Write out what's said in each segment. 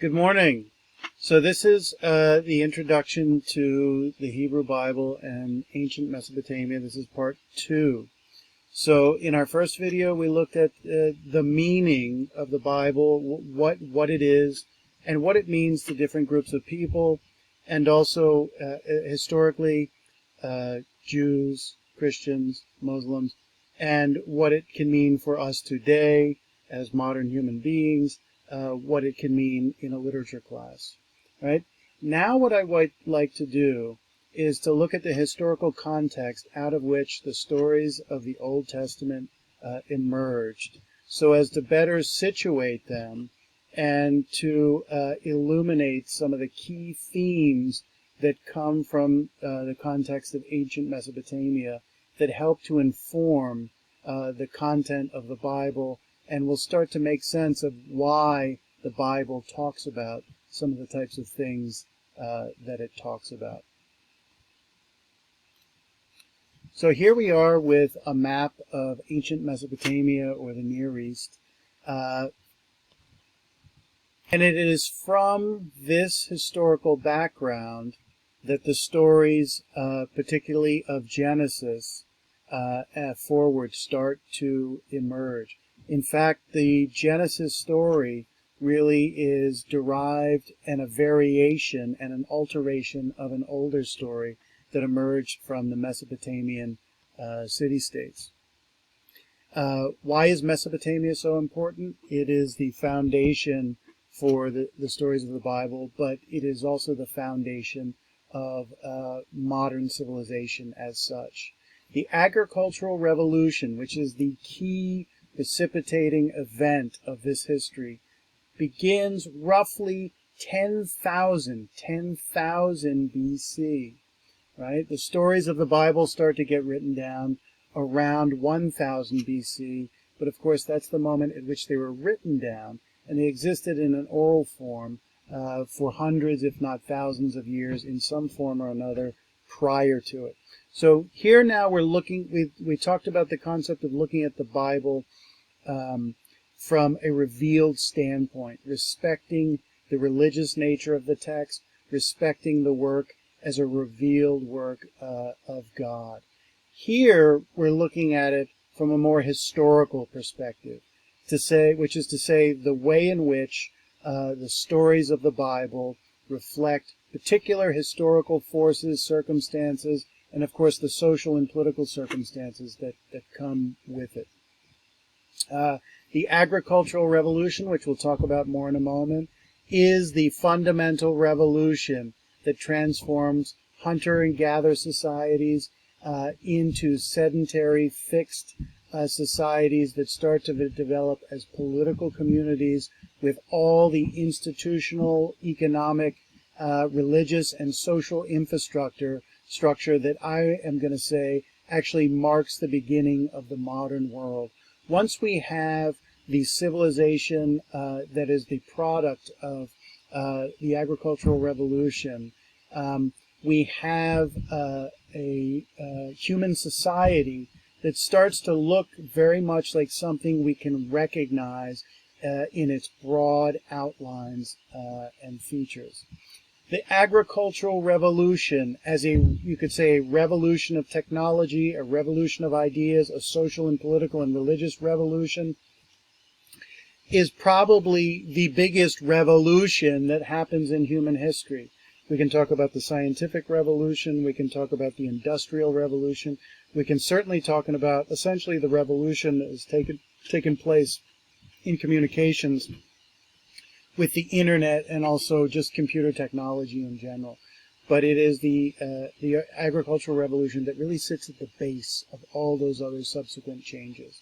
Good morning. So this is the introduction to the Hebrew Bible and ancient Mesopotamia. This is part 2. So in our first video, we looked at the meaning of the Bible, what it is, and what it means to different groups of people, and also historically Jews, Christians, Muslims, and what it can mean for us today as modern human beings, what it can mean in a literature class. Right? Now what I would like to do is to look at the historical context out of which the stories of the Old Testament emerged, so as to better situate them and to illuminate some of the key themes that come from the context of ancient Mesopotamia that help to inform the content of the Bible, and will start to make sense of why the Bible talks about some of the types of things that it talks about. So here we are with a map of ancient Mesopotamia, or the Near East. And it is from this historical background that the stories, particularly of Genesis, forward start to emerge. In fact, the Genesis story really is derived and a variation and an alteration of an older story that emerged from the Mesopotamian city-states. Why is Mesopotamia so important? It is the foundation for the stories of the Bible, but it is also the foundation of modern civilization as such. The agricultural revolution, which is the key precipitating event of this history, begins roughly 10,000 BC. Right? The stories of the Bible start to get written down around 1000 BC, but of course that's the moment at which they were written down, and they existed in an oral form for hundreds, if not thousands of years in some form or another prior to it. So here now we're looking, we talked about the concept of looking at the Bible from a revealed standpoint, respecting the religious nature of the text, respecting the work as a revealed work of God. Here we're looking at it from a more historical perspective, which is to say the way in which the stories of the Bible reflect particular historical forces, circumstances, and of course the social and political circumstances that come with it. The agricultural revolution, which we'll talk about more in a moment, is the fundamental revolution that transforms hunter and gather societies into sedentary, fixed societies that start to develop as political communities with all the institutional, economic, religious, and social infrastructure that I am going to say actually marks the beginning of the modern world. Once we have the civilization that is the product of the agricultural revolution, we have a human society that starts to look very much like something we can recognize in its broad outlines and features. The agricultural revolution, as you could say, a revolution of technology, a revolution of ideas, a social and political and religious revolution, is probably the biggest revolution that happens in human history. We can talk about the scientific revolution, we can talk about the industrial revolution, we can certainly talk about essentially the revolution that has taken place in communications with the internet and also just computer technology in general. But it is the agricultural revolution that really sits at the base of all those other subsequent changes.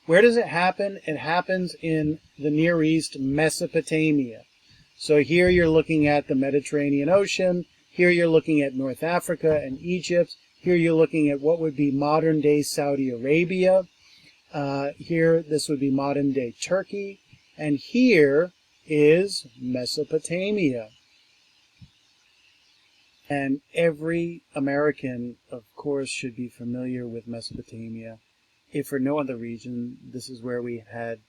Where does it happen? It happens in the Near East, Mesopotamia. So here you're looking at the Mediterranean Ocean, here you're looking at North Africa and Egypt, here you're looking at what would be modern-day Saudi Arabia, here this would be modern-day Turkey, and here is Mesopotamia. And every American, of course, should be familiar with Mesopotamia. If for no other reason, this is where we had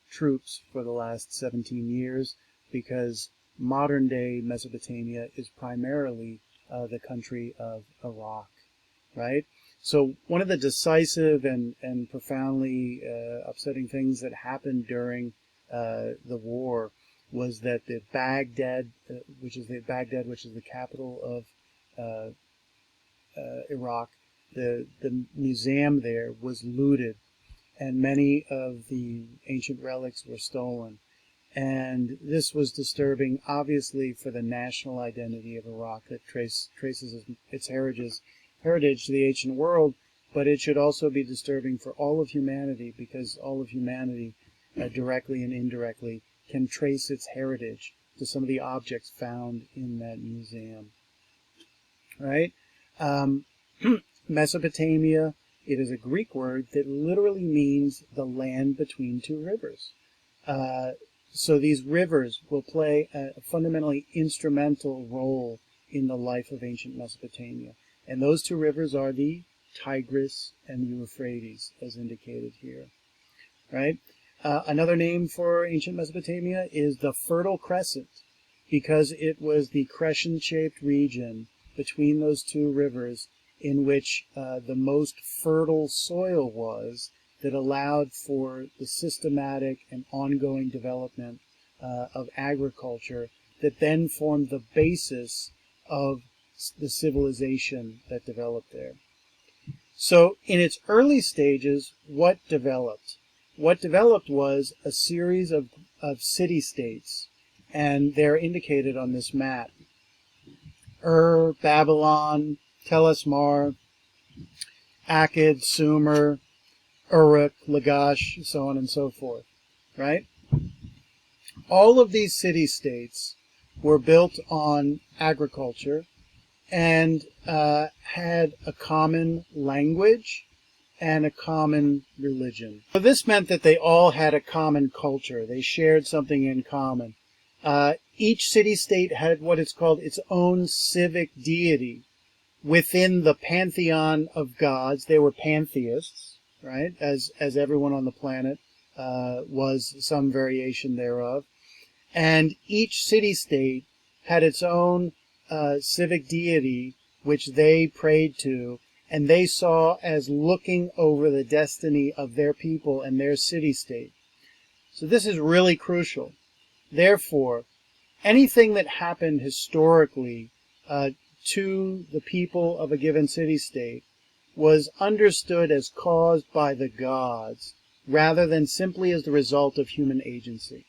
troops for the last 17 years. because modern-day Mesopotamia is primarily the country of Iraq, right? So one of the decisive and profoundly upsetting things that happened during the war was that the Baghdad, which is the capital of Iraq, the museum there was looted, and many of the ancient relics were stolen. And this was disturbing, obviously, for the national identity of Iraq that traces its heritage to the ancient world, but it should also be disturbing for all of humanity, because all of humanity, directly and indirectly, can trace its heritage to some of the objects found in that museum. Right? Mesopotamia, it is a Greek word that literally means the land between two rivers. So these rivers will play a fundamentally instrumental role in the life of ancient Mesopotamia. And those two rivers are the Tigris and the Euphrates, as indicated here. Right? Another name for ancient Mesopotamia is the Fertile Crescent, because it was the crescent-shaped region between those two rivers in which the most fertile soil was, that allowed for the systematic and ongoing development of agriculture that then formed the basis of the civilization that developed there. So in its early stages, what developed? What developed was a series of city-states, and they're indicated on this map. Babylon, Telesmar, Akkad, Sumer, Uruk, Lagash, so on and so forth, right? All of these city-states were built on agriculture and had a common language and a common religion. So this meant that they all had a common culture. They shared something in common. Each city-state had what is called its own civic deity within the pantheon of gods. They were pantheists, right? As everyone on the planet was some variation thereof. And each city-state had its own civic deity which they prayed to, and they saw as looking over the destiny of their people and their city-state. So this is really crucial. Therefore, anything that happened historically to the people of a given city-state was understood as caused by the gods rather than simply as the result of human agency,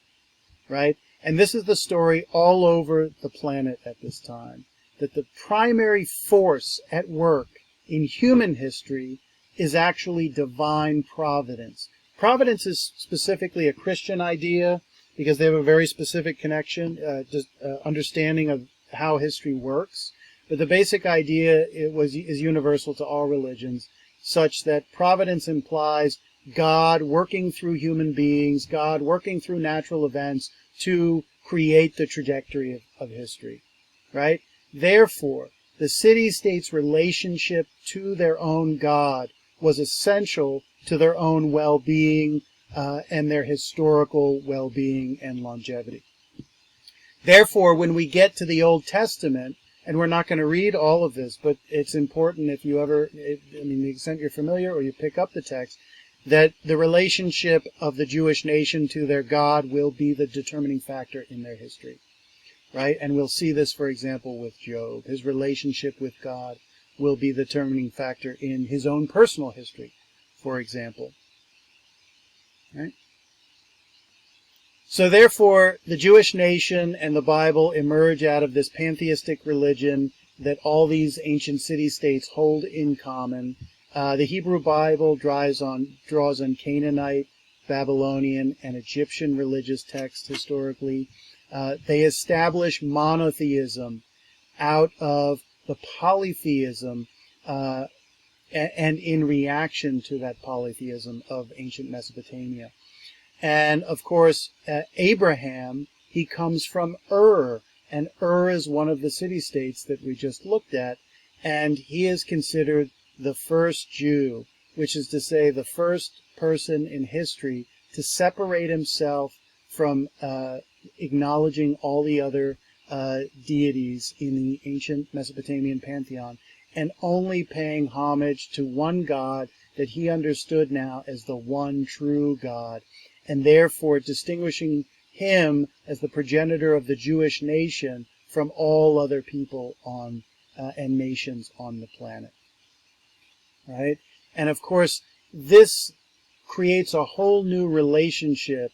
right? And this is the story all over the planet at this time, that the primary force at work in human history is actually divine providence. Providence is specifically a Christian idea because they have a very specific connection, understanding of how history works. But the basic idea is universal to all religions, such that providence implies God working through human beings, God working through natural events to create the trajectory of history, right? Therefore, the city-state's relationship to their own God was essential to their own well-being and their historical well-being and longevity. Therefore, when we get to the Old Testament, and we're not going to read all of this, but it's important if you the extent you're familiar or you pick up the text, that the relationship of the Jewish nation to their God will be the determining factor in their history, right? And we'll see this, for example, with Job. His relationship with God will be the determining factor in his own personal history, for example, right? So therefore, the Jewish nation and the Bible emerge out of this pantheistic religion that all these ancient city-states hold in common. The Hebrew Bible draws on Canaanite, Babylonian, and Egyptian religious texts historically. They establish monotheism out of the polytheism and in reaction to that polytheism of ancient Mesopotamia. And of course, Abraham, he comes from Ur, and Ur is one of the city-states that we just looked at, and he is considered the first Jew, which is to say the first person in history to separate himself from acknowledging all the other deities in the ancient Mesopotamian pantheon, and only paying homage to one God that he understood now as the one true God, and therefore distinguishing him as the progenitor of the Jewish nation from all other people on and nations on the planet. Right? And of course, this creates a whole new relationship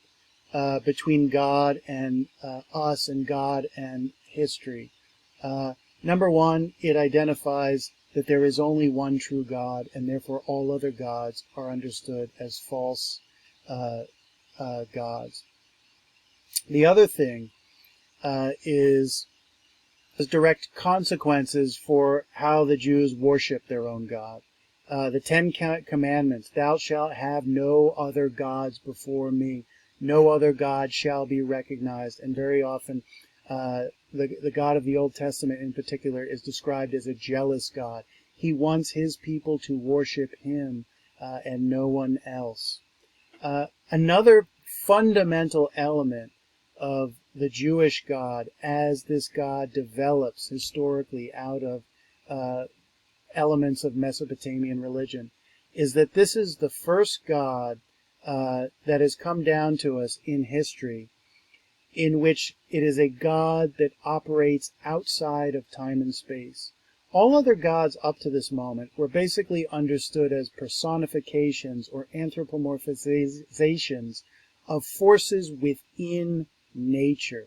between God and us, and God and history. Number one, it identifies that there is only one true God, and therefore all other gods are understood as false gods. The other thing is direct consequences for how the Jews worship their own God. The Ten Commandments, thou shalt have no other gods before me. No other God shall be recognized. And very often, the God of the Old Testament in particular is described as a jealous God. He wants his people to worship him and no one else. Another fundamental element of the Jewish God, as this God develops historically out of elements of Mesopotamian religion, is that this is the first God that has come down to us in history, in which it is a God that operates outside of time and space. All other gods up to this moment were basically understood as personifications or anthropomorphizations of forces within nature.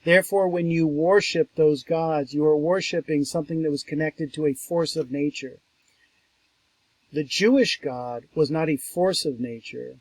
Therefore, when you worship those gods, you are worshiping something that was connected to a force of nature. The Jewish God was not a force of nature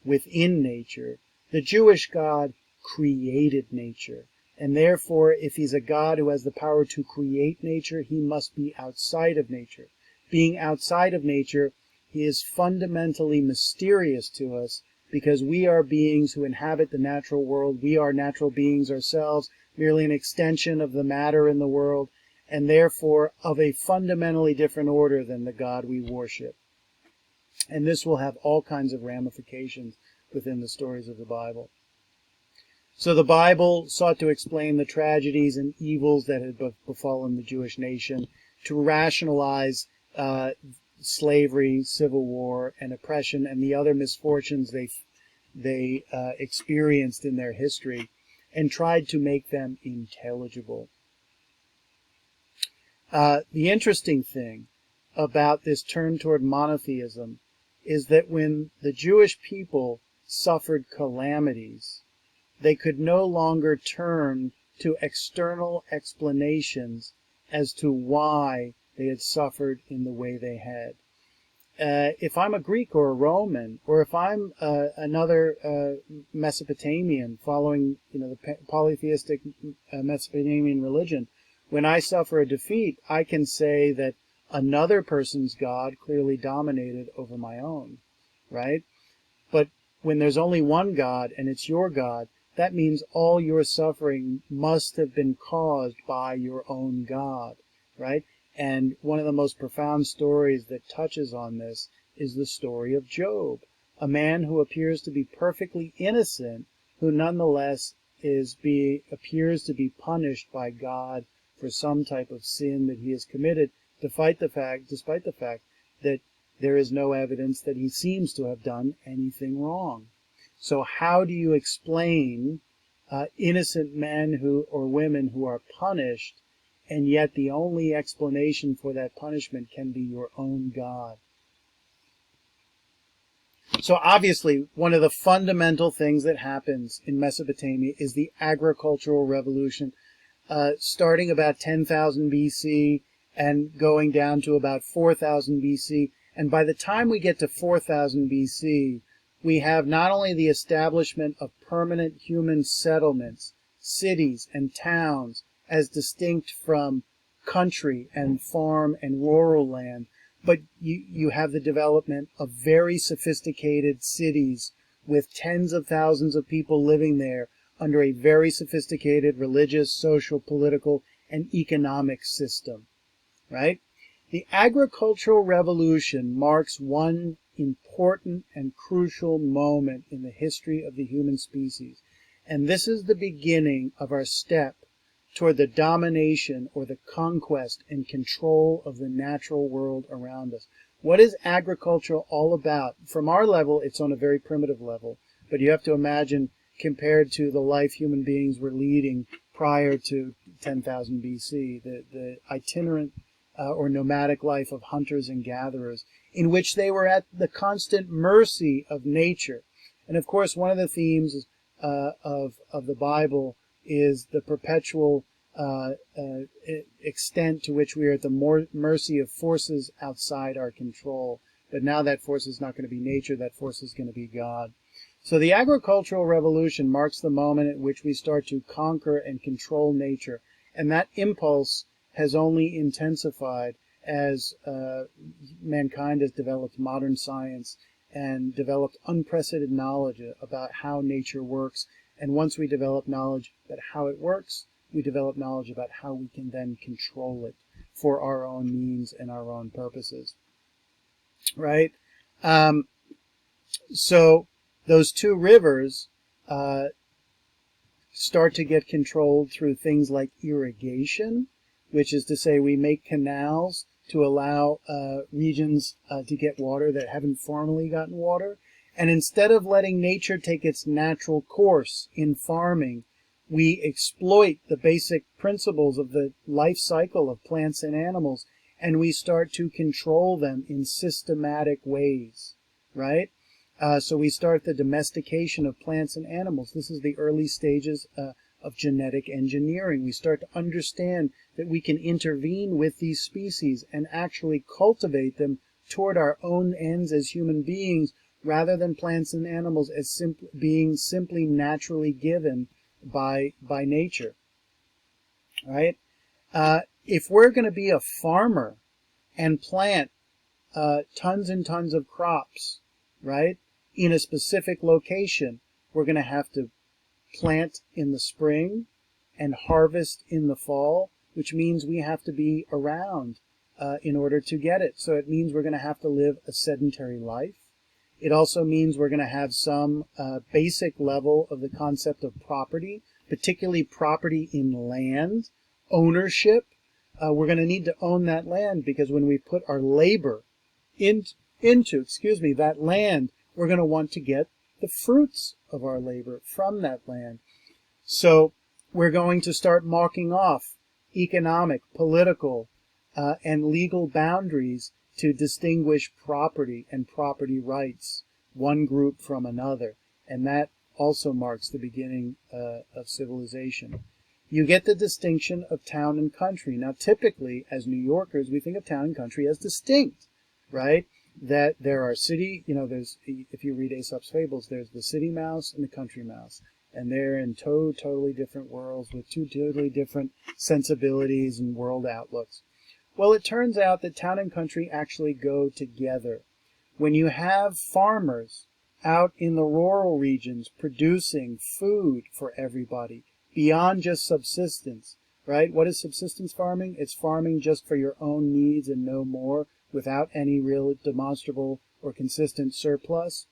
within nature. The Jewish God created nature. And therefore, if he's a God who has the power to create nature, he must be outside of nature. Being outside of nature, he is fundamentally mysterious to us, because we are beings who inhabit the natural world. We are natural beings ourselves, merely an extension of the matter in the world, and therefore of a fundamentally different order than the God we worship. And this will have all kinds of ramifications within the stories of the Bible. So the Bible sought to explain the tragedies and evils that had befallen the Jewish nation, to rationalize slavery, civil war, and oppression, and the other misfortunes they experienced in their history, and tried to make them intelligible. The interesting thing about this turn toward monotheism is that when the Jewish people suffered calamities, they could no longer turn to external explanations as to why they had suffered in the way they had. If I'm a Greek or a Roman, or if I'm another Mesopotamian following the polytheistic Mesopotamian religion, when I suffer a defeat, I can say that another person's God clearly dominated over my own, right? But when there's only one God, and it's your God, that means all your suffering must have been caused by your own God, right? And one of the most profound stories that touches on this is the story of Job, a man who appears to be perfectly innocent, who nonetheless appears to be punished by God for some type of sin that he has committed, despite the fact that there is no evidence that he seems to have done anything wrong. So how do you explain innocent men or women who are punished, and yet the only explanation for that punishment can be your own God? So obviously, one of the fundamental things that happens in Mesopotamia is the agricultural revolution, starting about 10,000 BC and going down to about 4,000 BC. And by the time we get to 4,000 BC, we have not only the establishment of permanent human settlements, cities and towns, as distinct from country and farm and rural land, but you have the development of very sophisticated cities with tens of thousands of people living there under a very sophisticated religious, social, political, and economic system, right? The agricultural revolution marks one important and crucial moment in the history of the human species. And this is the beginning of our step toward the domination or the conquest and control of the natural world around us. What is agriculture all about? From our level, it's on a very primitive level, but you have to imagine compared to the life human beings were leading prior to 10,000 BC, the itinerant or nomadic life of hunters and gatherers, in which they were at the constant mercy of nature. And of course, one of the themes of the Bible is the perpetual extent to which we are at the mercy of forces outside our control. But now that force is not going to be nature, that force is going to be God. So the agricultural revolution marks the moment at which we start to conquer and control nature. And that impulse has only intensified as mankind has developed modern science and developed unprecedented knowledge about how nature works. And once we develop knowledge about how it works, we develop knowledge about how we can then control it for our own means and our own purposes. Right? So those two rivers start to get controlled through things like irrigation, which is to say we make canals to allow regions to get water that haven't formerly gotten water. And instead of letting nature take its natural course in farming, we exploit the basic principles of the life cycle of plants and animals, and we start to control them in systematic ways, right? So we start the domestication of plants and animals. This is the early stages of genetic engineering. We start to understand that we can intervene with these species and actually cultivate them toward our own ends as human beings, rather than plants and animals as being simply naturally given by nature, right? If we're going to be a farmer and plant tons and tons of crops, right, in a specific location, we're going to have to plant in the spring and harvest in the fall, which means we have to be around in order to get it. So it means we're going to have to live a sedentary life. It also means we're going to have some basic level of the concept of property, particularly property in land, ownership. We're going to need to own that land, because when we put our labor into that land, we're going to want to get the fruits of our labor from that land. So we're going to start marking off economic, political, and legal boundaries to distinguish property and property rights, one group from another. And that also marks the beginning of civilization. You get the distinction of town and country. Now, typically, as New Yorkers, we think of town and country as distinct, right? That there are city, there's, if you read Aesop's fables, there's the city mouse and the country mouse. And they're in totally different worlds with two totally different sensibilities and world outlooks. Well, it turns out that town and country actually go together. When you have farmers out in the rural regions producing food for everybody beyond just subsistence, right? What is subsistence farming? It's farming just for your own needs and no more, without any real demonstrable or consistent surplus.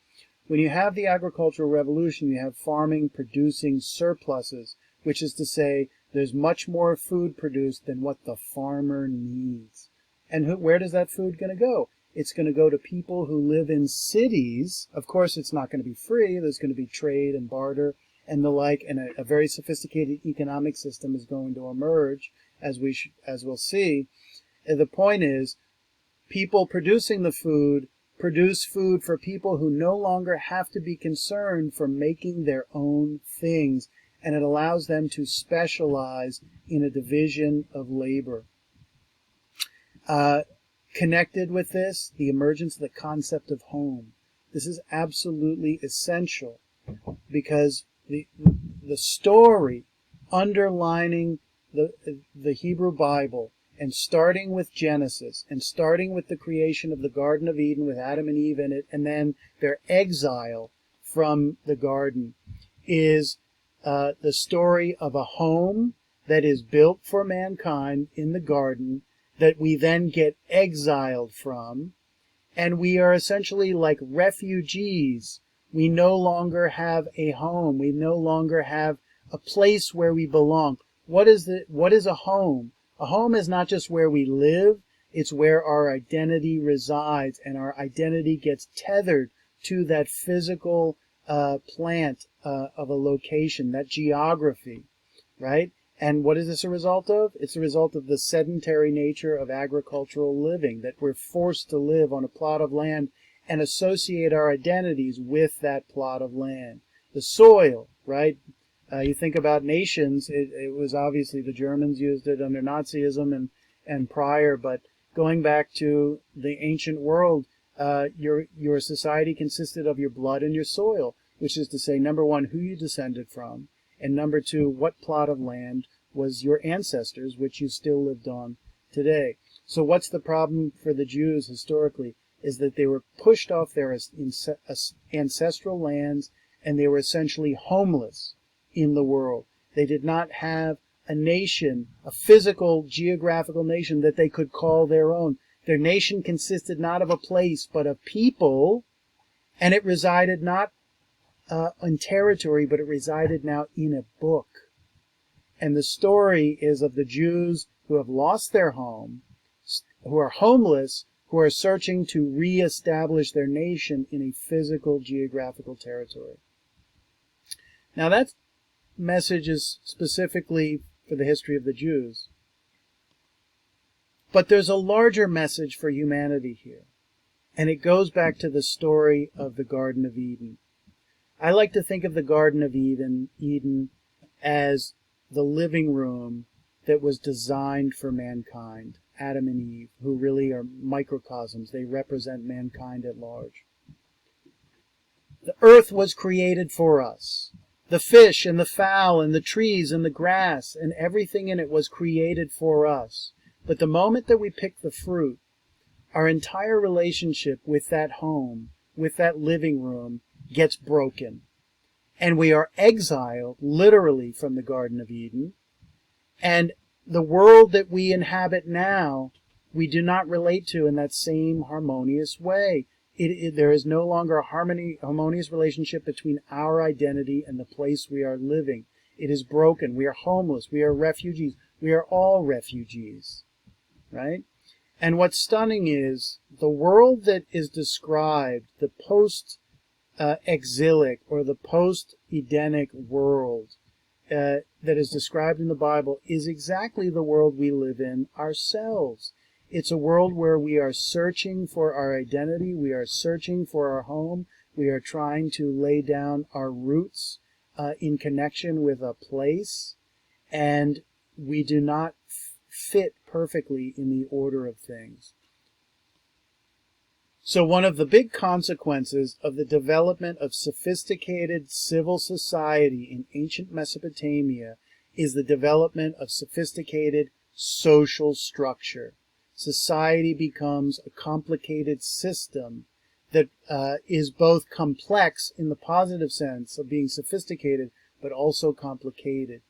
When you have the agricultural revolution, you have farming producing surpluses, which is to say there's much more food produced than what the farmer needs. And where does that food going to go? It's going to go to people who live in cities. Of course, it's not going to be free. There's going to be trade and barter and the like, and a very sophisticated economic system is going to emerge, as we'll see. And the point is, people producing the food produce food for people who no longer have to be concerned for making their own things, and it allows them to specialize in a division of labor. Connected with this, the emergence of the concept of home. This is absolutely essential, because the story underlining the Hebrew Bible, and starting with Genesis, and starting with the creation of the Garden of Eden with Adam and Eve in it, and then their exile from the garden, is the story of a home that is built for mankind in the garden, that we then get exiled from, and we are essentially like refugees We no longer have a home. We no longer have a place where we belong. What is a home? A home is not just where we live, it's where our identity resides, and our identity gets tethered to that physical plant of a location, that geography, right? And what is this a result of? It's a result of the sedentary nature of agricultural living, that we're forced to live on a plot of land and associate our identities with that plot of land. The soil, right? You think about nations, it was obviously the Germans used it under Nazism and prior, but going back to the ancient world, your society consisted of your blood and your soil, which is to say, number one, who you descended from, and number two, what plot of land was your ancestors, which you still lived on today. So what's the problem for the Jews historically? Is that they were pushed off their ancestral lands, and they were essentially homeless in the world. They did not have a nation, a physical, geographical nation that they could call their own. Their nation consisted not of a place, but of people, and it resided not in territory, but it resided now in a book. And the story is of the Jews who have lost their home, who are homeless, who are searching to reestablish their nation in a physical, geographical territory. Now that message is specifically for the history of the Jews. But there's a larger message for humanity here. And it goes back to the story of the Garden of Eden. I like to think of the Garden of Eden as the living room that was designed for mankind, Adam and Eve, who really are microcosms. They represent mankind at large. The earth was created for us. The fish and the fowl and the trees and the grass and everything in it was created for us. But the moment that we pick the fruit, our entire relationship with that home, with that living room, gets broken. And we are exiled, literally, from the Garden of Eden. And the world that we inhabit now, we do not relate to in that same harmonious way. There is no longer a harmonious relationship between our identity and the place we are living. It is broken. We are homeless. We are refugees. We are all refugees, right? And what's stunning is the world that is described, the post-exilic or the post-Edenic world that is described in the Bible is exactly the world we live in ourselves. It's a world where we are searching for our identity, we are searching for our home, we are trying to lay down our roots in connection with a place, and we do not fit perfectly in the order of things. So one of the big consequences of the development of sophisticated civil society in ancient Mesopotamia is the development of sophisticated social structure. Society becomes a complicated system that is both complex in the positive sense of being sophisticated, but also complicated.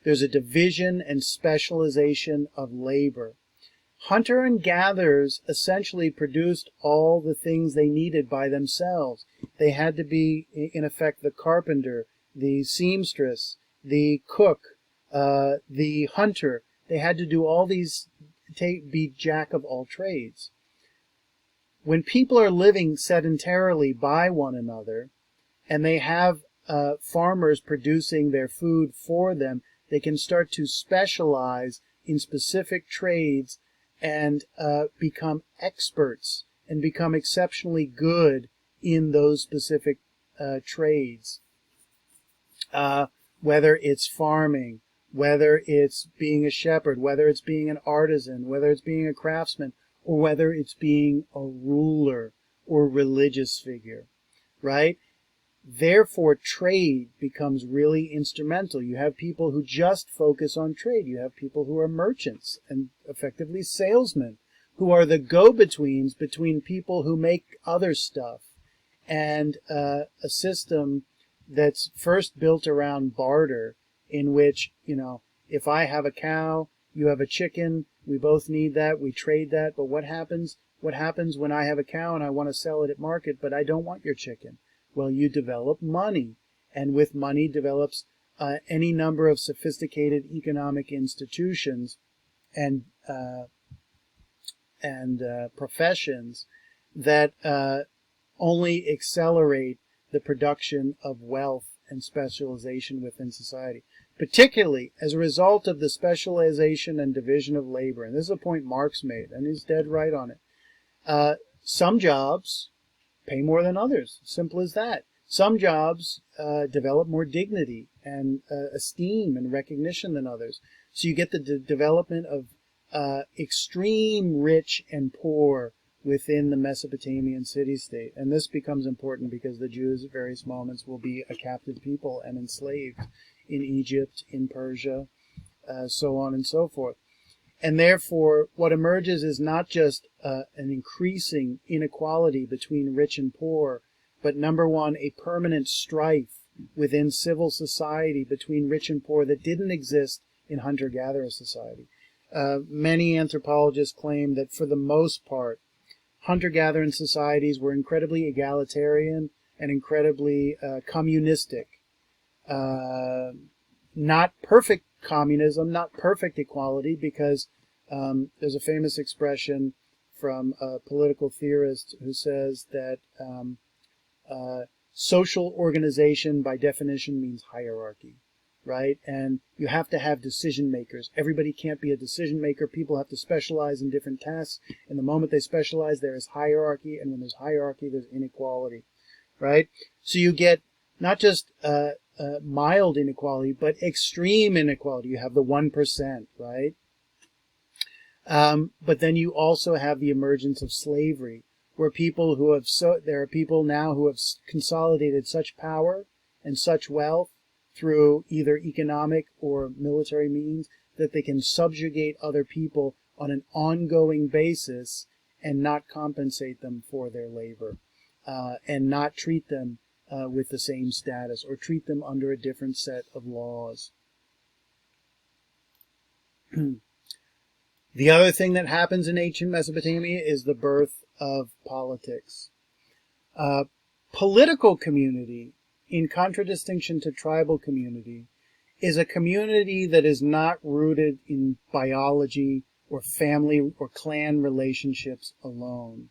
There's a division and specialization of labor. Hunter and gatherers essentially produced all the things they needed by themselves. They had to be, in effect, the carpenter, the seamstress, the cook, the hunter. They had to do all these, be jack of all trades. When people are living sedentarily by one another, and they have farmers producing their food for them, they can start to specialize in specific trades and become experts and become exceptionally good in those specific trades. Whether it's farming, whether it's being a shepherd, whether it's being an artisan, whether it's being a craftsman, or whether it's being a ruler or religious figure, right? Therefore, trade becomes really instrumental. You have people who just focus on trade. You have people who are merchants and effectively salesmen, who are the go-betweens between people who make other stuff, and a system that's first built around barter, in which, if I have a cow, you have a chicken, we both need that, we trade that, but what happens when I have a cow and I want to sell it at market, but I don't want your chicken? Well, you develop money, and with money develops any number of sophisticated economic institutions and professions that only accelerate the production of wealth and specialization within society, particularly as a result of the specialization and division of labor. And this is a point Marx made, and he's dead right on it. Some jobs pay more than others, simple as that. Some jobs develop more dignity and esteem and recognition than others. So you get the development of extreme rich and poor within the Mesopotamian city-state. And this becomes important because the Jews at various moments will be a captive people and enslaved in Egypt, in Persia, so on and so forth. And therefore, what emerges is not just an increasing inequality between rich and poor, but number one, a permanent strife within civil society between rich and poor that didn't exist in hunter-gatherer society. Many anthropologists claim that for the most part, hunter-gathering societies were incredibly egalitarian and incredibly communistic. Not perfect communism, not perfect equality, because there's a famous expression from a political theorist who says that social organization by definition means hierarchy, right? And you have to have decision makers. Everybody can't be a decision maker. People have to specialize in different tasks. And the moment they specialize, there is hierarchy. And when there's hierarchy, there's inequality, right? So you get not just mild inequality, but extreme inequality. You have the 1%, right? But then you also have the emergence of slavery, where people who have there are people now who have consolidated such power and such wealth through either economic or military means that they can subjugate other people on an ongoing basis and not compensate them for their labor, and not treat them with the same status, or treat them under a different set of laws. The other thing that happens in ancient Mesopotamia is the birth of politics. Political community, in contradistinction to tribal community, is a community that is not rooted in biology or family or clan relationships alone,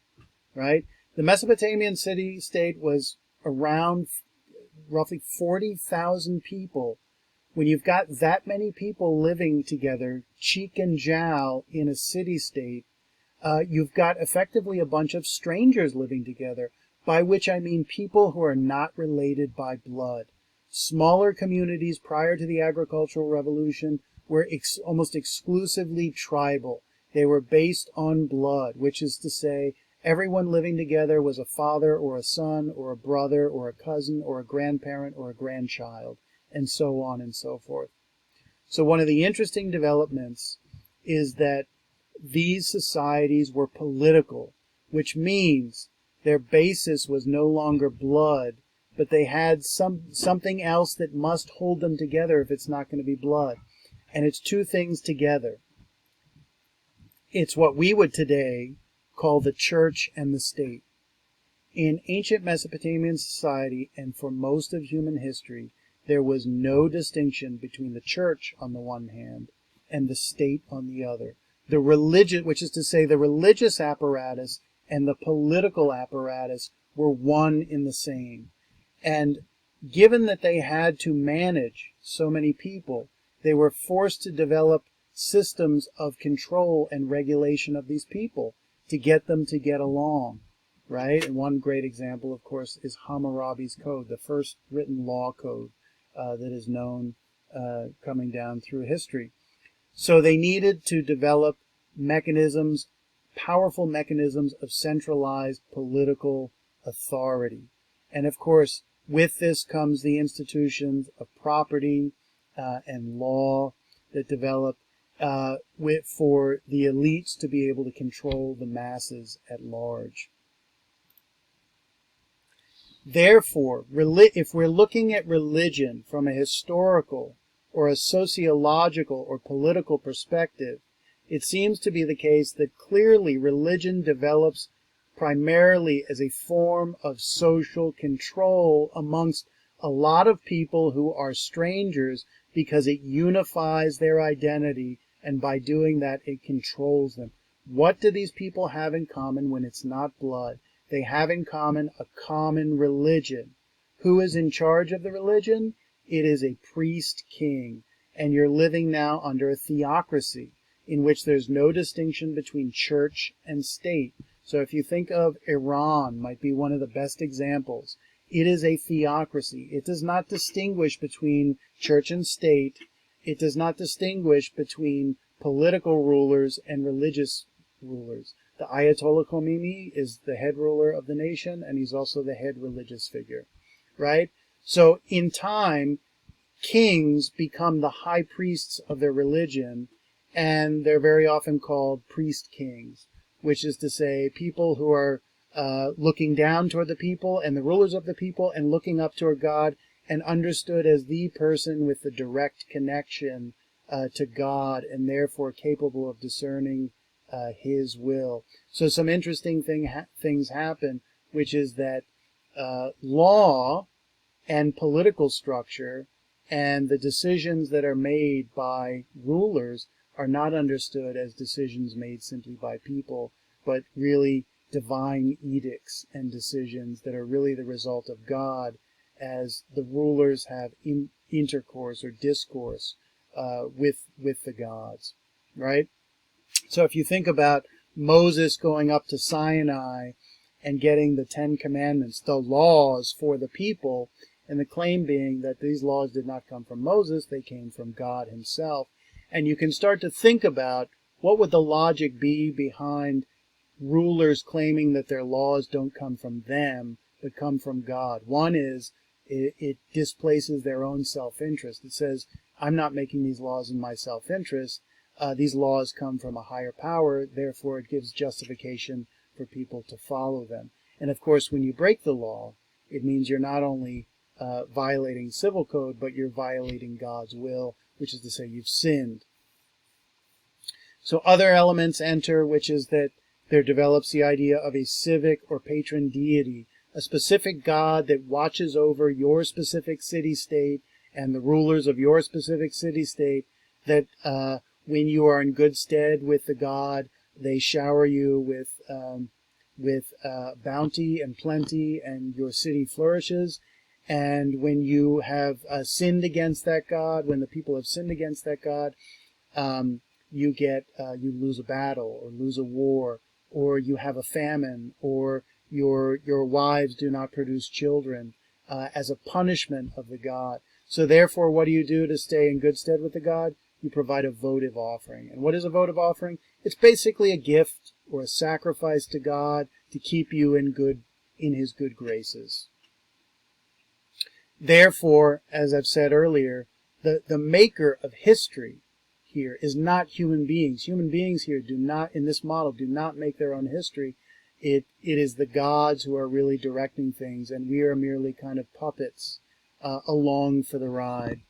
right? The Mesopotamian city-state was around roughly 40,000 people. When you've got that many people living together, cheek and jowl, in a city-state, you've got effectively a bunch of strangers living together, by which I mean people who are not related by blood. Smaller communities prior to the agricultural revolution were almost exclusively tribal. They were based on blood, which is to say, everyone living together was a father or a son or a brother or a cousin or a grandparent or a grandchild, and so on and so forth. So one of the interesting developments is that these societies were political, which means their basis was no longer blood, but they had something else that must hold them together if it's not going to be blood. And it's two things together. It's what we would today call the church and the state. In ancient Mesopotamian society, and for most of human history, there was no distinction between the church on the one hand and the state on the other. The religion, which is to say the religious apparatus and the political apparatus, were one in the same. And given that they had to manage so many people, they were forced to develop systems of control and regulation of these people to get them to get along, right? And one great example, of course, is Hammurabi's Code, the first written law code that is known coming down through history. So they needed to develop mechanisms, powerful mechanisms of centralized political authority. And of course, with this comes the institutions of property and law that develop for the elites to be able to control the masses at large. Therefore, if we're looking at religion from a historical or a sociological or political perspective, it seems to be the case that clearly religion develops primarily as a form of social control amongst a lot of people who are strangers, because it unifies their identity, and by doing that, it controls them. What do these people have in common when it's not blood? They have in common a common religion. Who is in charge of the religion? It is a priest king. And you're living now under a theocracy in which there's no distinction between church and state. So if you think of Iran, might be one of the best examples. It is a theocracy. It does not distinguish between church and state. It does not distinguish between political rulers and religious rulers. The Ayatollah Khomeini is the head ruler of the nation, and he's also the head religious figure, right? So in time, kings become the high priests of their religion, and they're very often called priest kings, which is to say people who are looking down toward the people and the rulers of the people and looking up toward God, and understood as the person with the direct connection to God, and therefore capable of discerning his will. So some interesting things happen, which is that law and political structure and the decisions that are made by rulers are not understood as decisions made simply by people, but really divine edicts and decisions that are really the result of God, as the rulers have intercourse or discourse with the gods, right? So if you think about Moses going up to Sinai and getting the 10 Commandments, the laws for the people, and the claim being that these laws did not come from Moses, they came from God himself. And you can start to think about what would the logic be behind rulers claiming that their laws don't come from them, but come from God. One is it displaces their own self-interest. It says, I'm not making these laws in my self-interest. These laws come from a higher power, therefore it gives justification for people to follow them. And of course, when you break the law, it means you're not only violating civil code, but you're violating God's will, which is to say you've sinned. So other elements enter, which is that there develops the idea of a civic or patron deity, a specific God that watches over your specific city-state and the rulers of your specific city-state, that when you are in good stead with the God, they shower you with bounty and plenty, and your city flourishes. And when you have sinned against that God, when the people have sinned against that God, you lose a battle or lose a war, or you have a famine, or your wives do not produce children as a punishment of the God. So therefore, what do you do to stay in good stead with the God? You provide a votive offering. And what is a votive offering? It's basically a gift or a sacrifice to God to keep you in his good graces. Therefore, as I've said earlier, the maker of history here is not human beings. Human beings here do not, in this model, do not make their own history. It is the gods who are really directing things, and we are merely kind of puppets along for the ride.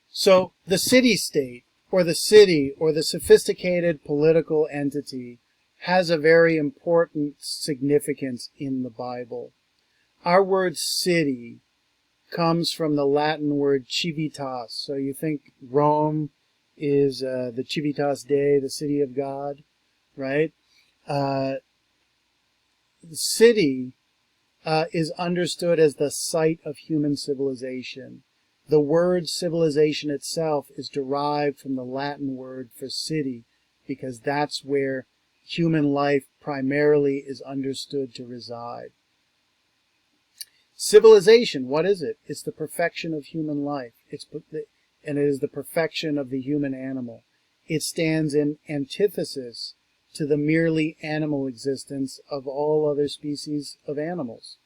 So the city-state, or the city, or the sophisticated political entity has a very important significance in the Bible. Our word city comes from the Latin word civitas. So you think Rome is the Civitas Dei, the city of God, right? The city is understood as the site of human civilization. The word civilization itself is derived from the Latin word for city, because that's where human life primarily is understood to reside. Civilization, what is it? It's the perfection of human life. And it is the perfection of the human animal. It stands in antithesis to the merely animal existence of all other species of animals.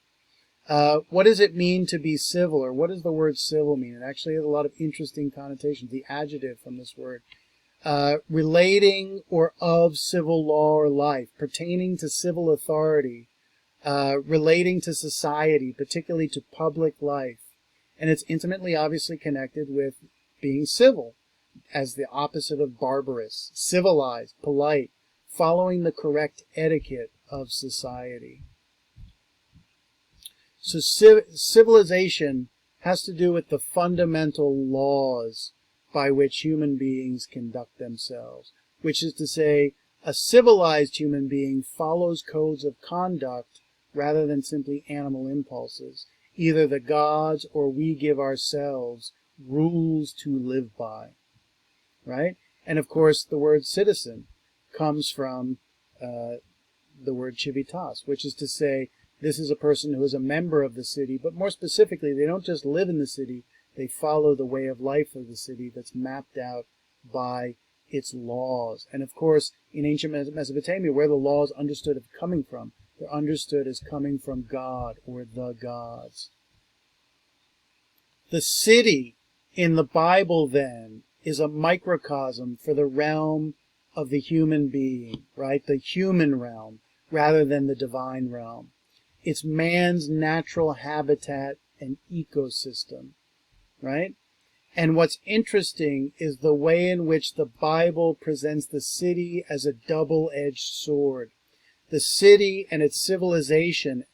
What does it mean to be civil, or what does the word civil mean? It actually has a lot of interesting connotations. The adjective from this word. Relating or of civil law or life, pertaining to civil authority, relating to society, particularly to public life. And it's intimately, obviously, connected with being civil, as the opposite of barbarous, civilized, polite, following the correct etiquette of society. So civilization has to do with the fundamental laws by which human beings conduct themselves, which is to say, a civilized human being follows codes of conduct rather than simply animal impulses. Either the gods or we give ourselves rules to live by, right? And of course, the word citizen comes from the word civitas, which is to say, this is a person who is a member of the city, but more specifically, they don't just live in the city, they follow the way of life of the city that's mapped out by its laws. And of course, in ancient Mesopotamia, where the laws understood of coming from, they're understood as coming from God or the gods. The city in the Bible, then, is a microcosm for the realm of the human being, right? The human realm, rather than the divine realm. It's man's natural habitat and ecosystem, right? And what's interesting is the way in which the Bible presents the city as a double-edged sword. The city and its civilization,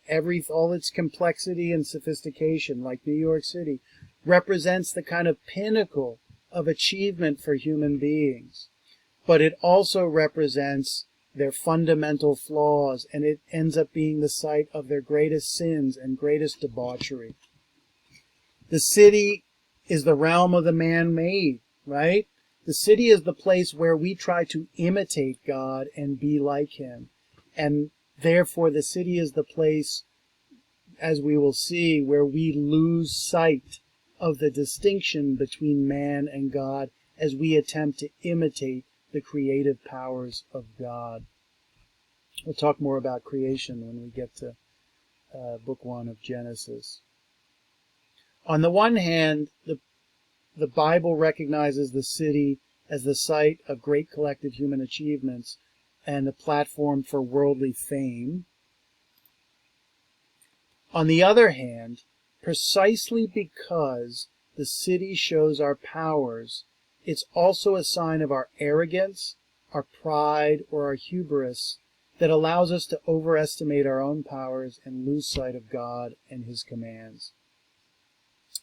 all its complexity and sophistication, like New York City, represents the kind of pinnacle of achievement for human beings. But it also represents their fundamental flaws, and it ends up being the site of their greatest sins and greatest debauchery. The city is the realm of the man-made, right? The city is the place where we try to imitate God and be like him. And therefore the city is the place, as we will see, where we lose sight of the distinction between man and God as we attempt to imitate the creative powers of God. We'll talk more about creation when we get to Book 1 of Genesis. On the one hand, the Bible recognizes the city as the site of great collective human achievements and the platform for worldly fame. On the other hand, precisely because the city shows our powers, it's also a sign of our arrogance, our pride, or our hubris that allows us to overestimate our own powers and lose sight of God and his commands.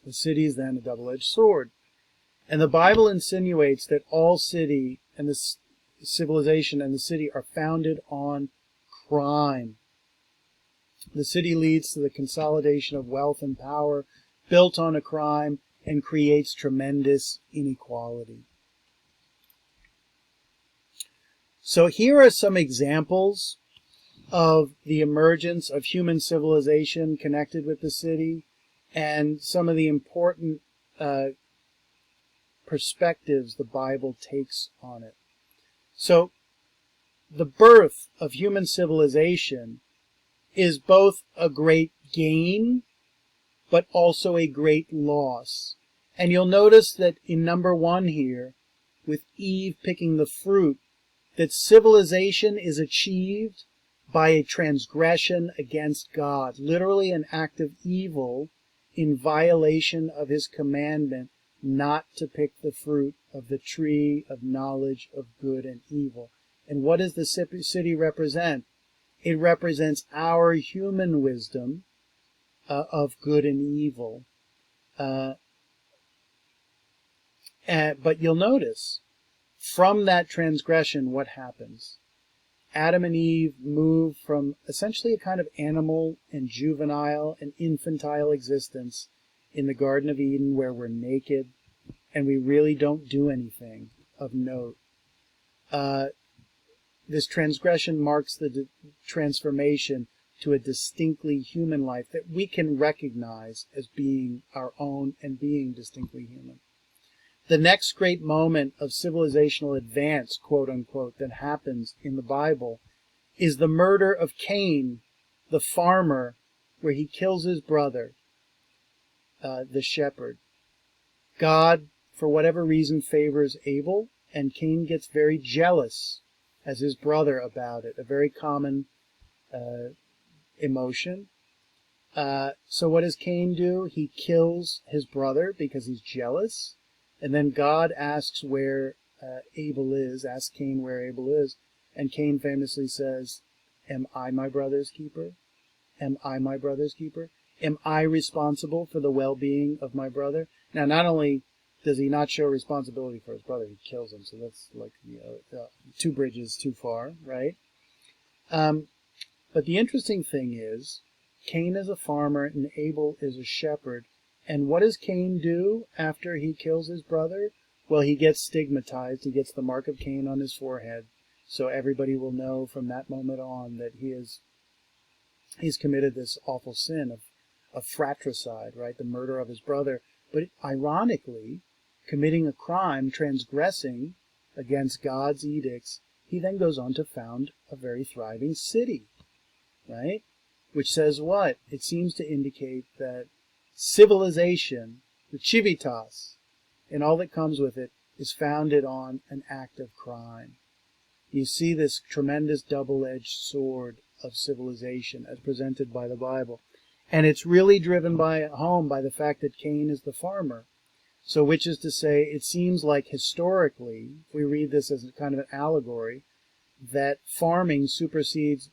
The city is then a double-edged sword. And the Bible insinuates that all city and the civilization and the city are founded on crime. The city leads to the consolidation of wealth and power built on a crime and creates tremendous inequality. So here are some examples of the emergence of human civilization connected with the city and some of the important perspectives the Bible takes on it. So the birth of human civilization is both a great gain, but also a great loss. And you'll notice that in number 1 here, with Eve picking the fruit, that civilization is achieved by a transgression against God, literally an act of evil in violation of his commandment not to pick the fruit of the tree of knowledge of good and evil. And what does the city represent? It represents our human wisdom of good and evil. But you'll notice, from that transgression, what happens? Adam and Eve move from essentially a kind of animal and juvenile and infantile existence in the Garden of Eden, where we're naked and we really don't do anything of note. This transgression marks the transformation to a distinctly human life that we can recognize as being our own and being distinctly human. The next great moment of civilizational advance, quote unquote, that happens in the Bible is the murder of Cain, the farmer, where he kills his brother, the shepherd. God, for whatever reason, favors Abel, and Cain gets very jealous as his brother about it, a very common emotion. So what does Cain do? He kills his brother because he's jealous. And then God asks where Abel is, asks Cain where Abel is, and Cain famously says, Am I my brother's keeper? Am I my brother's keeper? Am I responsible for the well-being of my brother? Now, not only does he not show responsibility for his brother, he kills him. So that's like two bridges too far, right? But the interesting thing is, Cain is a farmer and Abel is a shepherd. And what does Cain do after he kills his brother? Well, he gets stigmatized. He gets the mark of Cain on his forehead. So everybody will know from that moment on that he's committed this awful sin of fratricide, right? The murder of his brother. But ironically, committing a crime, transgressing against God's edicts, he then goes on to found a very thriving city, right? Which says what? It seems to indicate that civilization, the civitas, and all that comes with it, is founded on an act of crime. You see this tremendous double-edged sword of civilization as presented by the Bible. And it's really driven home by the fact that Cain is the farmer. So which is to say, it seems like historically, if we read this as a kind of an allegory, that farming supersedes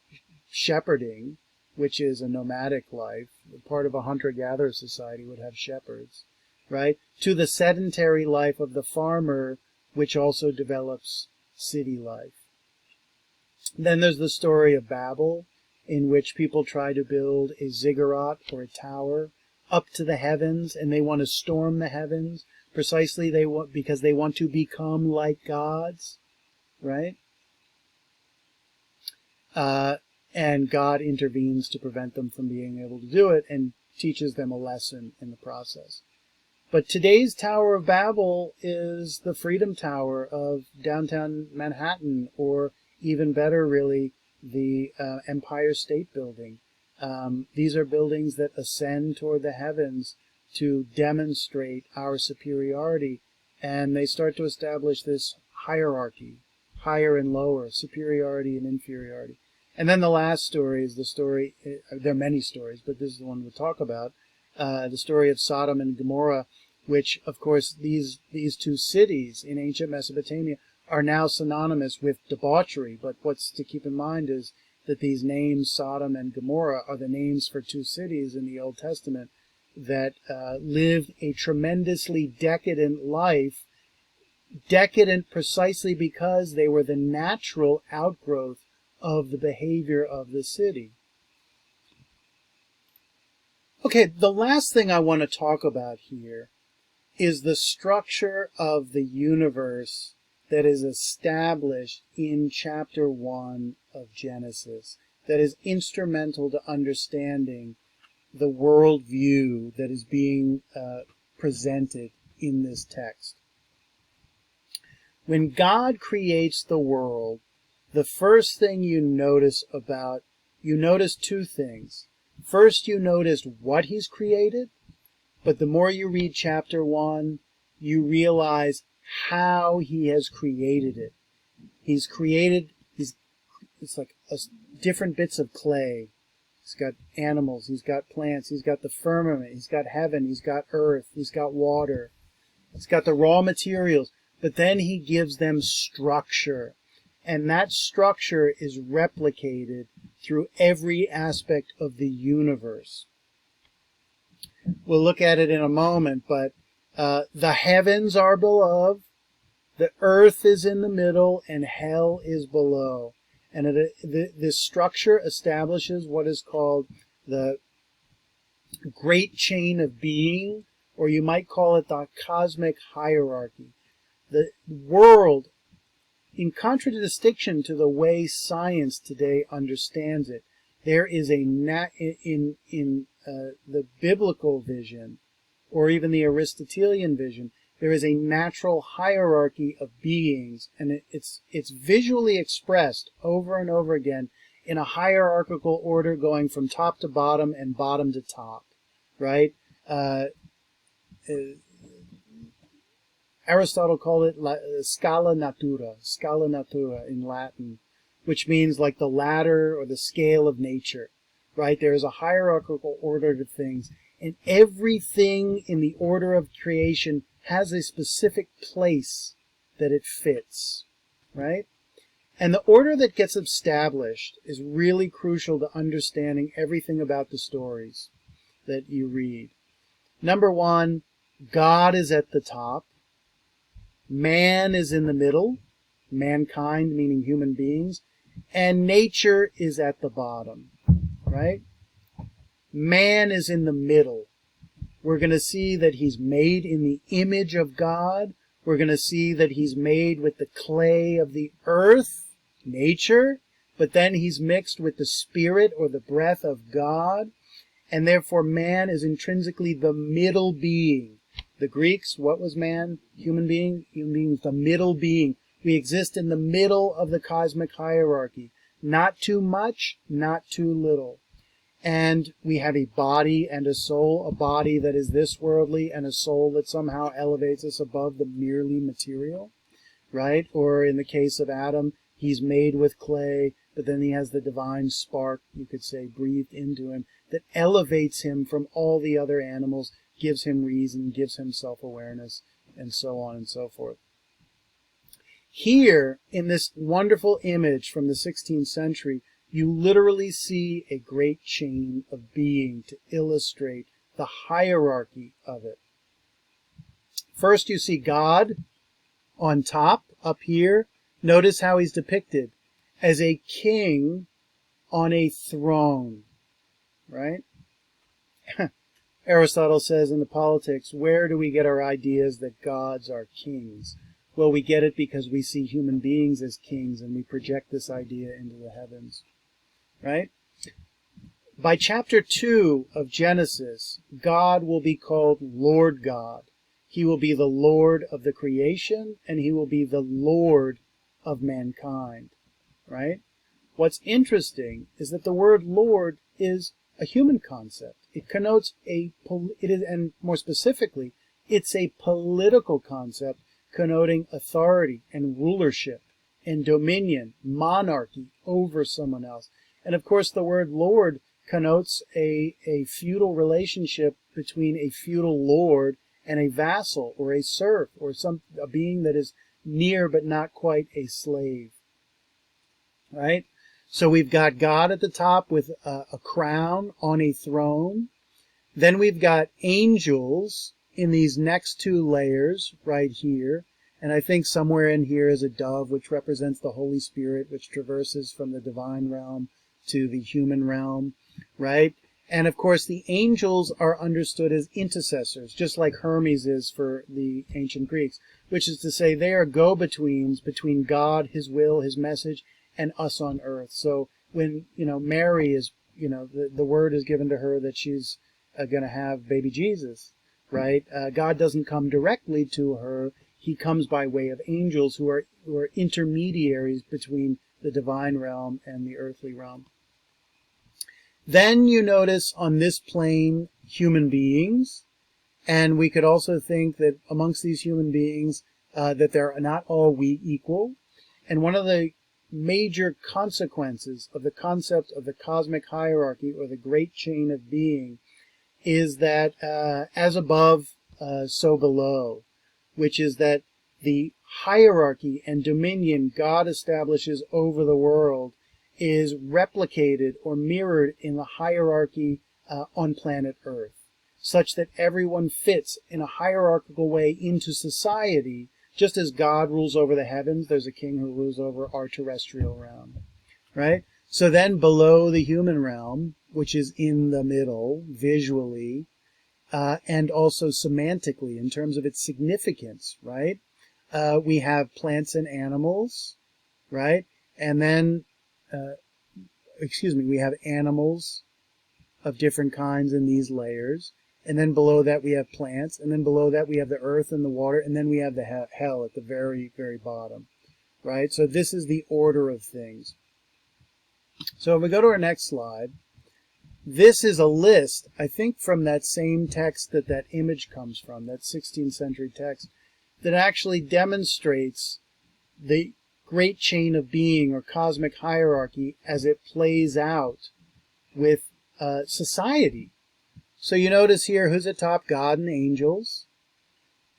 shepherding, which is a nomadic life. Part of a hunter-gatherer society would have shepherds, right? To the sedentary life of the farmer, which also develops city life. Then there's the story of Babel, in which people try to build a ziggurat or a tower up to the heavens, and they want to storm the heavens precisely because they want to become like gods, right? And God intervenes to prevent them from being able to do it and teaches them a lesson in the process. But today's Tower of Babel is the Freedom Tower of downtown Manhattan, or even better, really, the Empire State Building. These are buildings that ascend toward the heavens to demonstrate our superiority, and they start to establish this hierarchy, higher and lower, superiority and inferiority. And then the last story is the story, there are many stories, but this is the one we'll talk about, the story of Sodom and Gomorrah, which, of course, these two cities in ancient Mesopotamia are now synonymous with debauchery. But what's to keep in mind is that these names, Sodom and Gomorrah, are the names for two cities in the Old Testament that lived a tremendously decadent life, decadent precisely because they were the natural outgrowth of the behavior of the city. Okay, the last thing I want to talk about here is the structure of the universe that is established in chapter 1 of Genesis, that is instrumental to understanding the worldview that is being presented in this text. When God creates the world, the first thing you notice two things. First, you notice what he's created, but the more you read chapter 1, you realize how he has created it. It's like different bits of clay. He's got animals, he's got plants, he's got the firmament, he's got heaven, he's got earth, he's got water. He's got the raw materials, but then he gives them structure. And that structure is replicated through every aspect of the universe. We'll look at it in a moment, but the heavens are above, the earth is in the middle, and hell is below. And this structure establishes what is called the great chain of being, or you might call it the cosmic hierarchy. The world, in contradistinction to the way science today understands it, there is in the biblical vision, or even the Aristotelian vision, there is a natural hierarchy of beings, and it's visually expressed over and over again in a hierarchical order going from top to bottom and bottom to top, right? Aristotle called it scala natura in Latin, which means like the ladder or the scale of nature, right? There is a hierarchical order to things, and everything in the order of creation has a specific place that it fits, right? And the order that gets established is really crucial to understanding everything about the stories that you read. Number one, God is at the top. Man is in the middle. Mankind, meaning human beings. And nature is at the bottom, right? Man is in the middle. We're going to see that he's made in the image of God. We're going to see that he's made with the clay of the earth, nature, but then he's mixed with the spirit or the breath of God, and therefore man is intrinsically the middle being. The Greeks, what was man? Human being? Human being is the middle being. We exist in the middle of the cosmic hierarchy. Not too much, not too little. And we have a body and a soul, a body that is this worldly and a soul that somehow elevates us above the merely material, right? Or in the case of Adam, he's made with clay, but then he has the divine spark, you could say, breathed into him that elevates him from all the other animals, gives him reason, gives him self-awareness, and so on and so forth. Here, in this wonderful image from the 16th century, you literally see a great chain of being to illustrate the hierarchy of it. First, you see God on top, up here. Notice how he's depicted as a king on a throne, right? Aristotle says in the Politics, where do we get our ideas that gods are kings? Well, we get it because we see human beings as kings and we project this idea into the heavens. Right? By chapter 2 of Genesis, God will be called Lord God. He will be the Lord of the creation, and he will be the Lord of mankind. Right? What's interesting is that the word Lord is a human concept. It connotes and more specifically, it's a political concept connoting authority and rulership and dominion, monarchy over someone else. And of course, the word Lord connotes a feudal relationship between a feudal lord and a vassal or a serf or a being that is near but not quite a slave. Right? So we've got God at the top with a crown on a throne. Then we've got angels in these next two layers right here. And I think somewhere in here is a dove, which represents the Holy Spirit, which traverses from the divine realm to the human realm, right? And of course, the angels are understood as intercessors, just like Hermes is for the ancient Greeks, which is to say they are go-betweens between God, his will, his message, and us on earth. So when, Mary is, the word is given to her that she's going to have baby Jesus, right? God doesn't come directly to her. He comes by way of angels who are intermediaries between the divine realm and the earthly realm. Then you notice on this plane human beings, and we could also think that amongst these human beings that they're not all equal. And one of the major consequences of the concept of the cosmic hierarchy or the great chain of being is that as above, so below, which is that the hierarchy and dominion God establishes over the world is replicated or mirrored in the hierarchy on planet Earth, such that everyone fits in a hierarchical way into society. Just as God rules over the heavens, there's a king who rules over our terrestrial realm, right? So then below the human realm, which is in the middle visually, and also semantically in terms of its significance, right? We have plants and animals, right? And then, we have animals of different kinds in these layers. And then below that we have plants. And then below that we have the earth and the water. And then we have the hell at the very, very bottom, right? So this is the order of things. So if we go to our next slide, this is a list, I think from that same text that image comes from, that 16th century text, that actually demonstrates the great chain of being or cosmic hierarchy as it plays out with society. So you notice here who's at top, God and angels.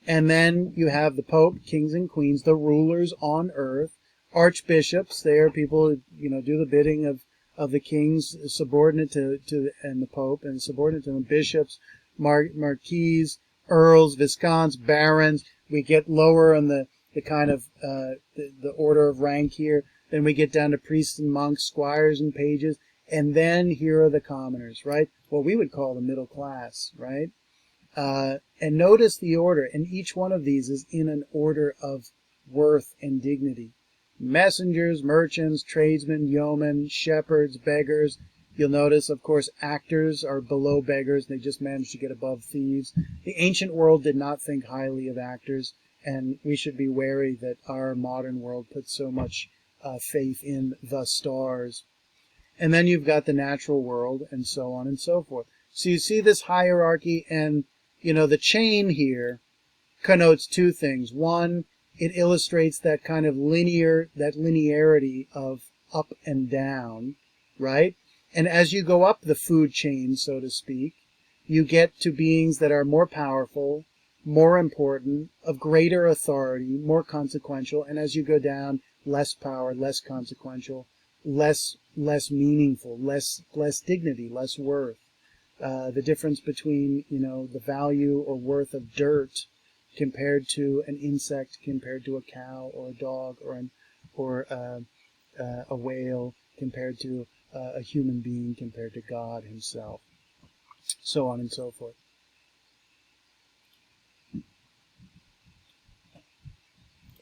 And then you have the Pope, kings and queens, the rulers on earth. archbishops. They are people who, do the bidding of the kings, subordinate to and the Pope, and subordinate to the bishops, marquises, earls, viscounts, barons. We get lower on the kind of the order of rank here. Then we get down to priests and monks, squires and pages, and then here are the commoners, right? What we would call the middle class, right? And notice the order, and each one of these is in an order of worth and dignity. Messengers, merchants, tradesmen, yeomen, shepherds, beggars. You'll notice, of course, actors are below beggars. They just managed to get above thieves. The ancient world did not think highly of actors, and we should be wary that our modern world puts so much faith in the stars. And then you've got the natural world, and so on and so forth. So you see this hierarchy, and the chain here connotes two things. One, it illustrates that kind of linearity of up and down, right? And as you go up the food chain, so to speak, you get to beings that are more powerful, more important, of greater authority, more consequential, and as you go down, less power, less consequential, less meaningful, less dignity, less worth. The difference between, the value or worth of dirt compared to an insect, compared to a cow or a dog or a whale, compared to a human being, compared to God himself, so on and so forth.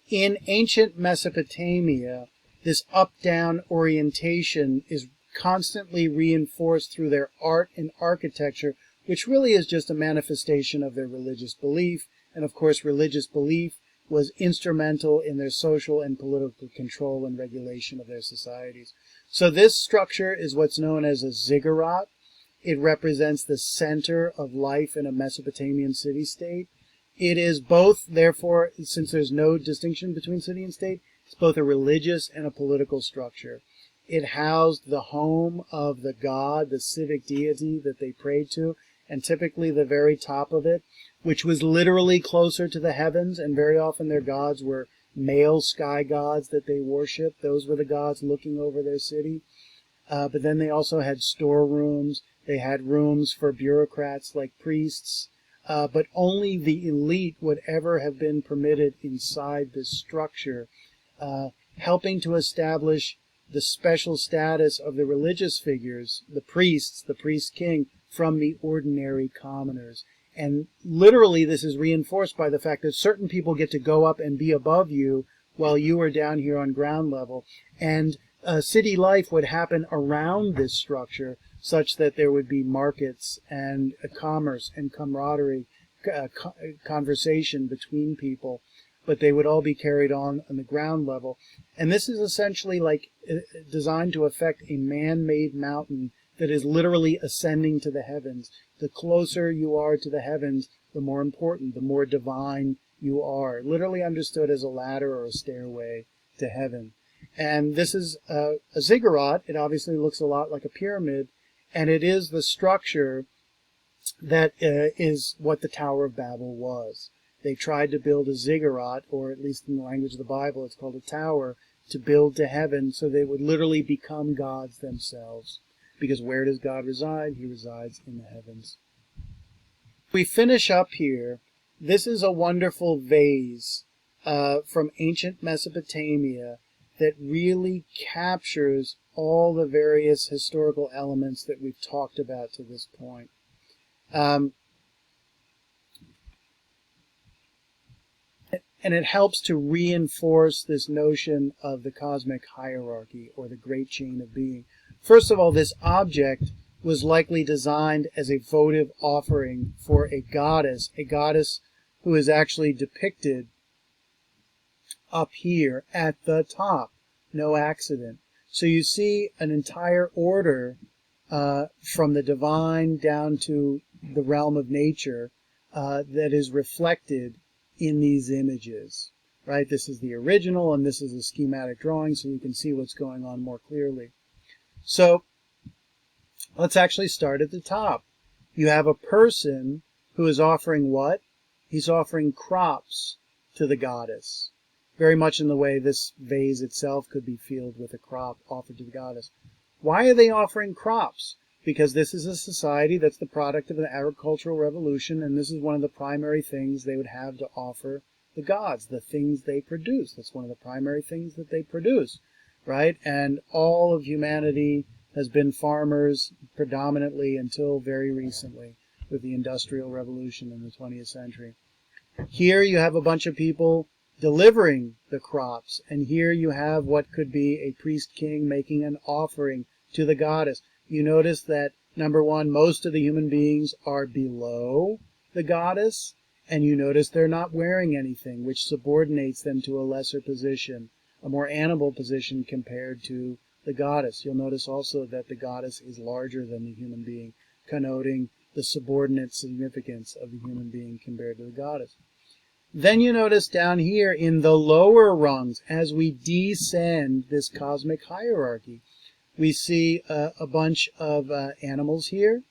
In ancient Mesopotamia, this up-down orientation is constantly reinforced through their art and architecture, which really is just a manifestation of their religious belief. And of course, religious belief was instrumental in their social and political control and regulation of their societies. So this structure is what's known as a ziggurat. It represents the center of life in a Mesopotamian city-state. It is both, therefore, since there's no distinction between city and state, it's both a religious and a political structure. It housed the home of the god, the civic deity that they prayed to, and typically the very top of it, which was literally closer to the heavens, and very often their gods were male sky gods that they worshipped. Those were the gods looking over their city. But then they also had storerooms. They had rooms for bureaucrats like priests. But only the elite would ever have been permitted inside this structure, helping to establish the special status of the religious figures, the priests, the priest king, from the ordinary commoners. And literally this is reinforced by the fact that certain people get to go up and be above you while you are down here on ground level. And city life would happen around this structure such that there would be markets and commerce and camaraderie, conversation between people, but they would all be carried on the ground level. And this is essentially like designed to affect a man-made mountain that is literally ascending to the heavens. The closer you are to the heavens, the more important, the more divine you are. Literally understood as a ladder or a stairway to heaven. And this is a ziggurat. It obviously looks a lot like a pyramid, and it is the structure that is what the Tower of Babel was. They tried to build a ziggurat, or at least in the language of the Bible, it's called a tower, to build to heaven so they would literally become gods themselves. Because where does God reside? He resides in the heavens. We finish up here. This is a wonderful vase from ancient Mesopotamia that really captures all the various historical elements that we've talked about to this point. And it helps to reinforce this notion of the cosmic hierarchy or the great chain of being. First of all, this object was likely designed as a votive offering for a goddess who is actually depicted up here at the top. No accident. So you see an entire order from the divine down to the realm of nature that is reflected in these images, right? This is the original, and this is a schematic drawing, so you can see what's going on more clearly. So let's actually start at the top. You have a person who is offering what? He's offering crops to the goddess. very much in the way this vase itself could be filled with a crop offered to the goddess. Why are they offering crops? Because this is a society that's the product of an agricultural revolution, and this is one of the primary things they would have to offer the gods, the things they produce. That's one of the primary things that they produce, right? And all of humanity has been farmers predominantly until very recently with the Industrial Revolution in the 20th century. Here you have a bunch of people delivering the crops, and here you have what could be a priest king making an offering to the goddess. You notice that, number one, most of the human beings are below the goddess, and you notice they're not wearing anything, which subordinates them to a lesser position, a more animal position compared to the goddess. You'll notice also that the goddess is larger than the human being, connoting the subordinate significance of the human being compared to the goddess. Then you notice down here in the lower rungs, as we descend this cosmic hierarchy, we see a bunch of animals here,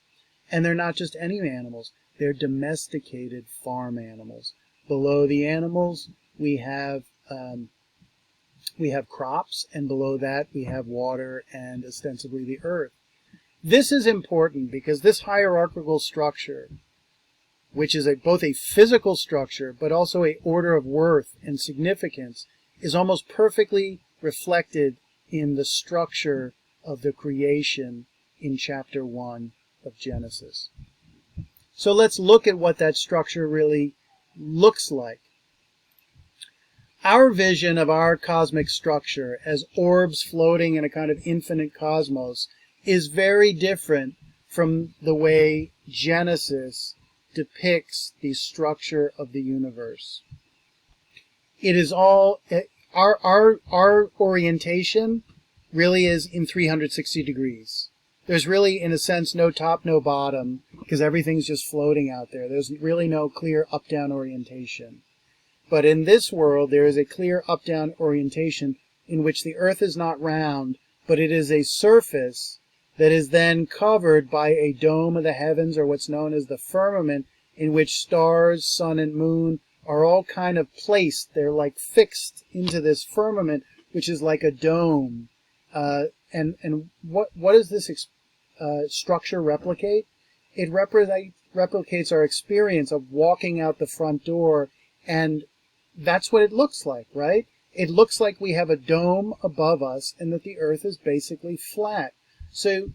and they're not just any animals. They're domesticated farm animals. Below the animals, we have crops, and below that we have water and ostensibly the earth. This is important because this hierarchical structure, which is both a physical structure but also an order of worth and significance, is almost perfectly reflected in the structure of the creation in chapter 1 of Genesis. So let's look at what that structure really looks like. Our vision of our cosmic structure as orbs floating in a kind of infinite cosmos is very different from the way Genesis depicts the structure of the universe. It is all, our orientation really is in 360 degrees. There's really, in a sense, no top, no bottom, because everything's just floating out there. There's really no clear up-down orientation. But in this world, there is a clear up-down orientation in which the earth is not round, but it is a surface that is then covered by a dome of the heavens, or what's known as the firmament, in which stars, sun, and moon are all kind of placed. They're like fixed into this firmament, which is like a dome. And what does this structure replicate? It replicates our experience of walking out the front door, and that's what it looks like, right? It looks like we have a dome above us and that the earth is basically flat. So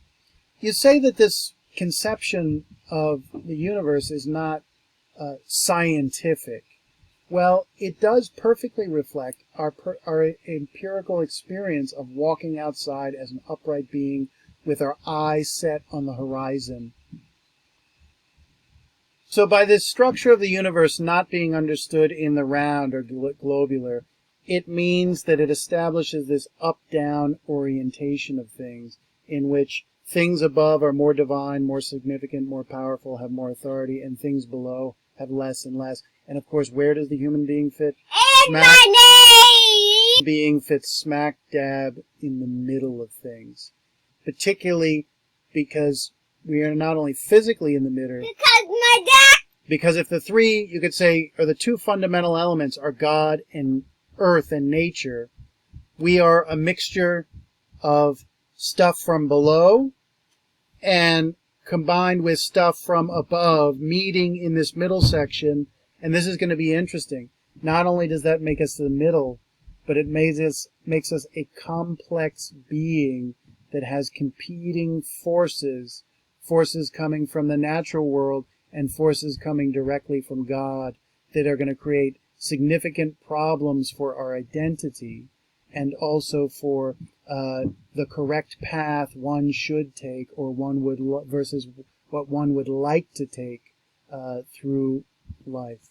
you say that this conception of the universe is not scientific. Well, it does perfectly reflect our empirical experience of walking outside as an upright being with our eyes set on the horizon. So by this structure of the universe not being understood in the round or globular, it means that it establishes this up-down orientation of things in which things above are more divine, more significant, more powerful, have more authority, and things below have less and less. And of course, where does the human being fit? Being fits smack dab in the middle of things. Particularly because we are not only physically in the middle. Because if the three, you could say, or the two fundamental elements are God and earth and nature, we are a mixture of stuff from below and combined with stuff from above, meeting in this middle section. And this is going to be interesting. Not only does that make us the middle, but it makes us a complex being that has competing forces coming from the natural world and forces coming directly from God that are going to create significant problems for our identity and also for the correct path one should take or one would versus what one would like to take through life.